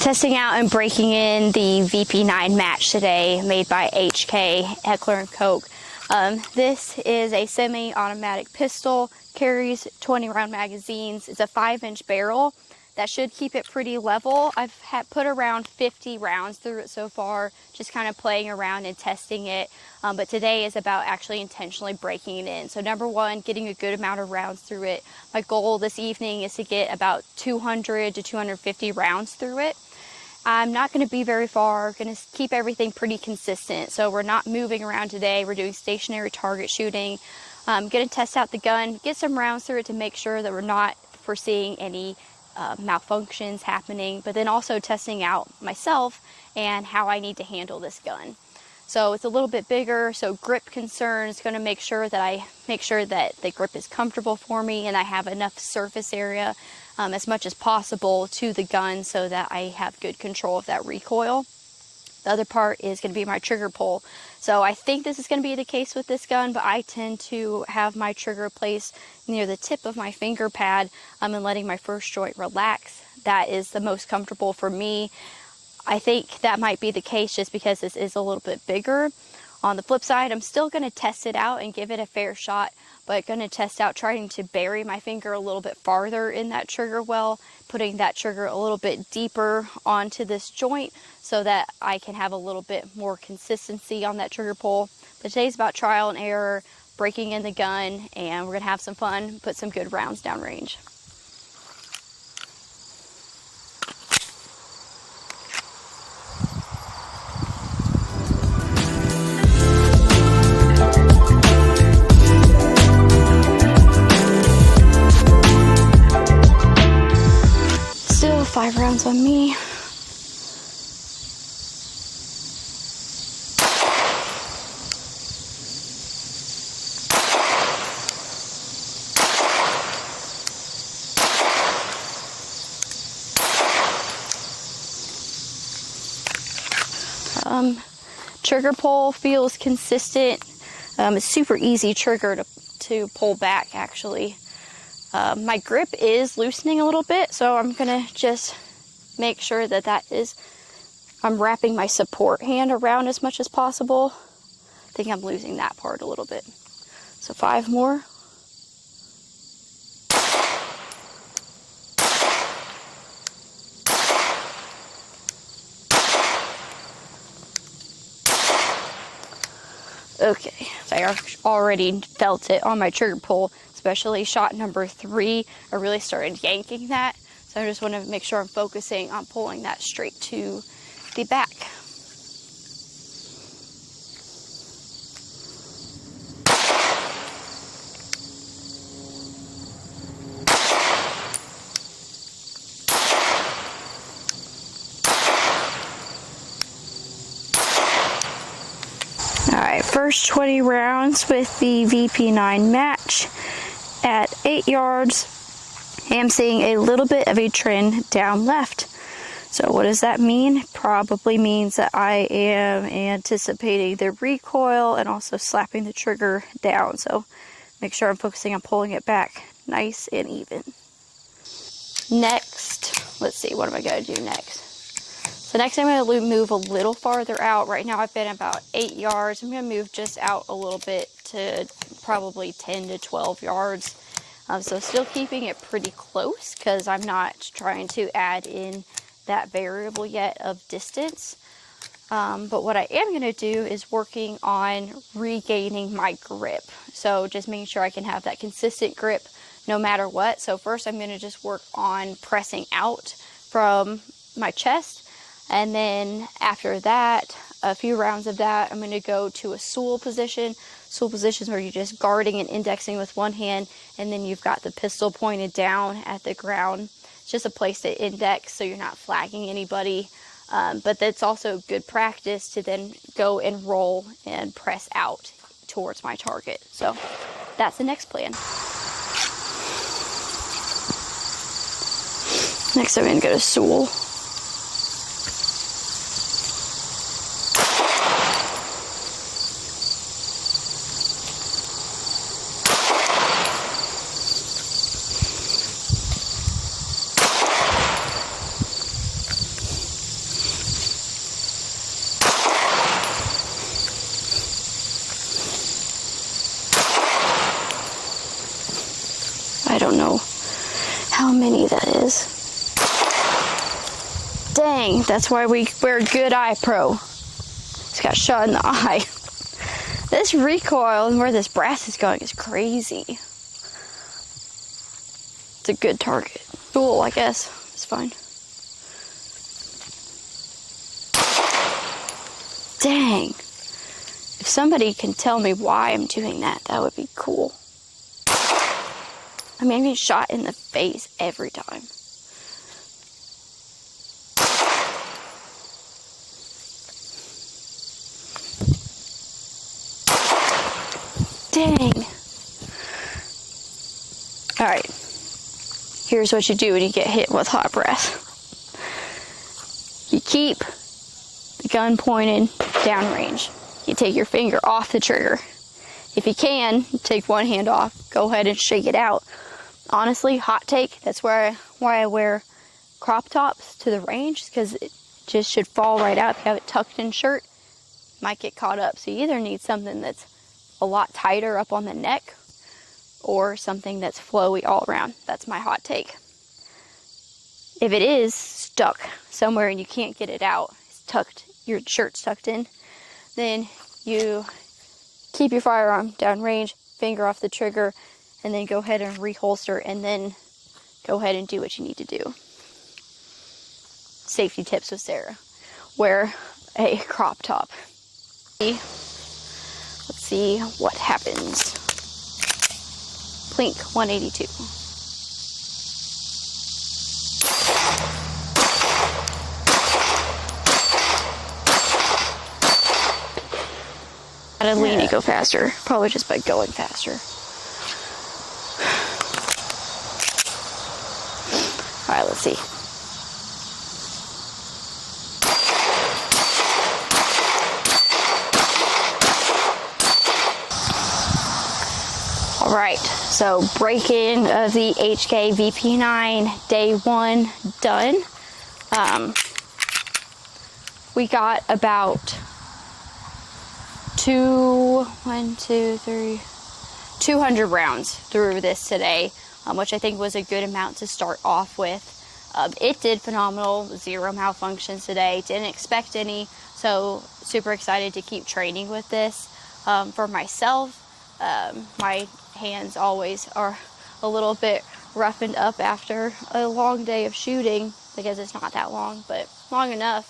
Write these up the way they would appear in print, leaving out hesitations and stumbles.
Testing out and breaking in the VP9 Match today, made by HK Heckler & Koch. This is a semi-automatic pistol, carries 20 round magazines. It's a 5-inch barrel. That should keep it pretty level. I've put around 50 rounds through it so far, just kind of playing around and testing it. But today is about actually intentionally breaking it in. So number one, getting a good amount of rounds through it. My goal this evening is to get about 200 to 250 rounds through it. I'm not going to be very far, going to keep everything pretty consistent. So we're not moving around today. We're doing stationary target shooting. I'm going to test out the gun, get some rounds through it to make sure that we're not foreseeing any malfunctions happening, but then also testing out myself and how I need to handle this gun. So it's a little bit bigger, so grip concerns, going to make sure that the grip is comfortable for me and I have enough surface area as much as possible to the gun so that I have good control of that recoil. The other part is going to be my trigger pull. So I think this is going to be the case with this gun, but I tend to have my trigger placed near the tip of my finger pad and letting my first joint relax. That is the most comfortable for me. I think that might be the case just because this is a little bit bigger. On the flip side, I'm still going to test it out and give it a fair shot, but going to test out trying to bury my finger a little bit farther in that trigger well, putting that trigger a little bit deeper onto this joint so that I can have a little bit more consistency on that trigger pull. But today's about trial and error, breaking in the gun, and we're going to have some fun, put some good rounds downrange. Still 5 rounds on me. Trigger pull feels consistent. It's super easy trigger to pull back actually. My grip is loosening a little bit, so I'm gonna just make sure that I'm wrapping my support hand around as much as possible. I think I'm losing that part a little bit. So 5 more. Okay, so I already felt it on my trigger pull, especially shot number 3. I really started yanking that. So I just want to make sure I'm focusing on pulling that straight to the back. Alright, first 20 rounds with the VP9 Match at 8 yards. I'm seeing a little bit of a trend down left. So what does that mean? Probably means that I am anticipating the recoil and also slapping the trigger down. So make sure I'm focusing on pulling it back nice and even. Next, let's see, what am I going to do next? So next I'm going to move a little farther out. Right now I've been about 8 yards. I'm going to move just out a little bit to probably 10 to 12 yards. So still keeping it pretty close because I'm not trying to add in that variable yet of distance. But what I am going to do is working on regaining my grip. So just making sure I can have that consistent grip no matter what. So first I'm going to just work on pressing out from my chest. And then after that, a few rounds of that, I'm going to go to a stool position. Stool positions where you're just guarding and indexing with one hand, and then you've got the pistol pointed down at the ground. It's just a place to index so you're not flagging anybody. But that's also good practice to then go and roll and press out towards my target. So that's the next plan. Next I'm going to go to stool. I don't know how many that is. Dang, that's why we wear good eye pro. Just got shot in the eye. This recoil and where this brass is going is crazy. It's a good target. Cool, I guess. It's fine. Dang. If somebody can tell me why I'm doing that, that would be cool. I mean, I'm getting shot in the face every time. Dang. Alright. Here's what you do when you get hit with hot breath. You keep the gun pointed downrange. You take your finger off the trigger. If you can, take one hand off, go ahead and shake it out. Honestly, hot take, that's why I wear crop tops to the range, because it just should fall right out. If you have it tucked in shirt, might get caught up. So you either need something that's a lot tighter up on the neck or something that's flowy all around. That's my hot take. If it is stuck somewhere and you can't get it out, it's tucked, your shirt's tucked in, then you keep your firearm downrange, finger off the trigger, and then go ahead and reholster, and then go ahead and do what you need to do. Safety tips with Sarah. Wear a crop top. Let's see what happens. Plink 182. Gotta lean to go faster. Probably just by going faster. Alright, let's see. Alright, so break-in of the HK VP9 day 1 done. We got about 200 rounds through this today, which I think was a good amount to start off with. It did phenomenal, 0 malfunctions today, didn't expect any, so super excited to keep training with this. For myself, my hands always are a little bit roughened up after a long day of shooting, because it's not that long, but long enough.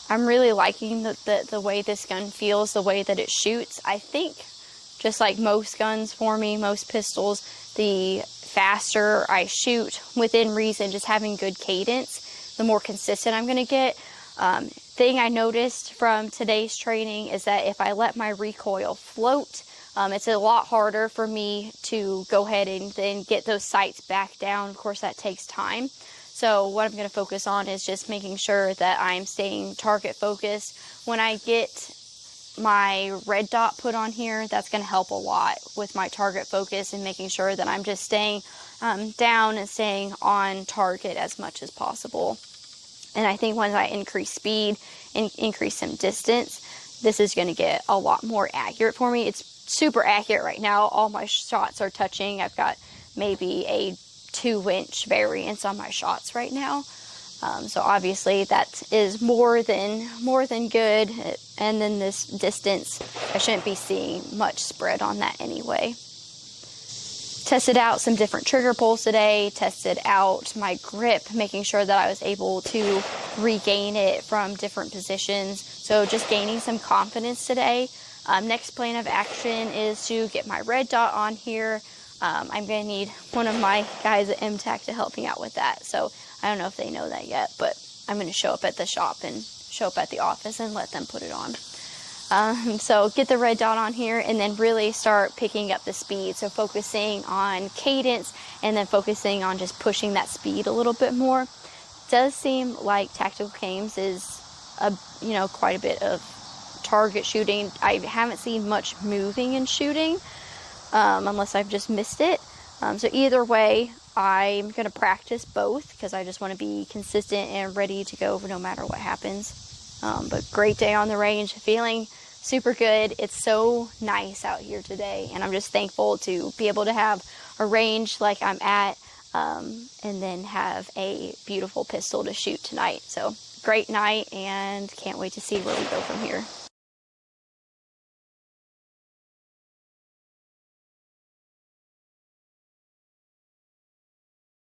I'm really liking the way this gun feels, the way that it shoots. I think, just like most guns for me, most pistols, the faster I shoot within reason, just having good cadence, the more consistent I'm going to get. Thing I noticed from today's training is that if I let my recoil float, it's a lot harder for me to go ahead and then get those sights back down. Of course, that takes time. So what I'm going to focus on is just making sure that I'm staying target focused. When I get my red dot put on here, that's going to help a lot with my target focus and making sure that I'm just staying down and staying on target as much as possible. And I think once I increase speed and increase some distance, this is going to get a lot more accurate for me. It's super accurate right now. All my shots are touching. I've got maybe a 2-inch variance on my shots right now. So obviously that is more than good. And then this distance, I shouldn't be seeing much spread on that anyway. Tested out some different trigger pulls today, tested out my grip, making sure that I was able to regain it from different positions. So just gaining some confidence today. Next plan of action is to get my red dot on here. I'm going to need one of my guys at MTAC to help me out with that. So I don't know if they know that yet, but I'm going to show up at the shop and show up at the office and let them put it on. So get the red dot on here and then really start picking up the speed. So focusing on cadence and then focusing on just pushing that speed a little bit more. It does seem like tactical games is quite a bit of target shooting. I haven't seen much moving and shooting unless I've just missed it. So either way, I'm going to practice both because I just want to be consistent and ready to go no matter what happens. But great day on the range, feeling super good. It's so nice out here today, and I'm just thankful to be able to have a range like I'm at, and then have a beautiful pistol to shoot tonight. So great night, and can't wait to see where we go from here.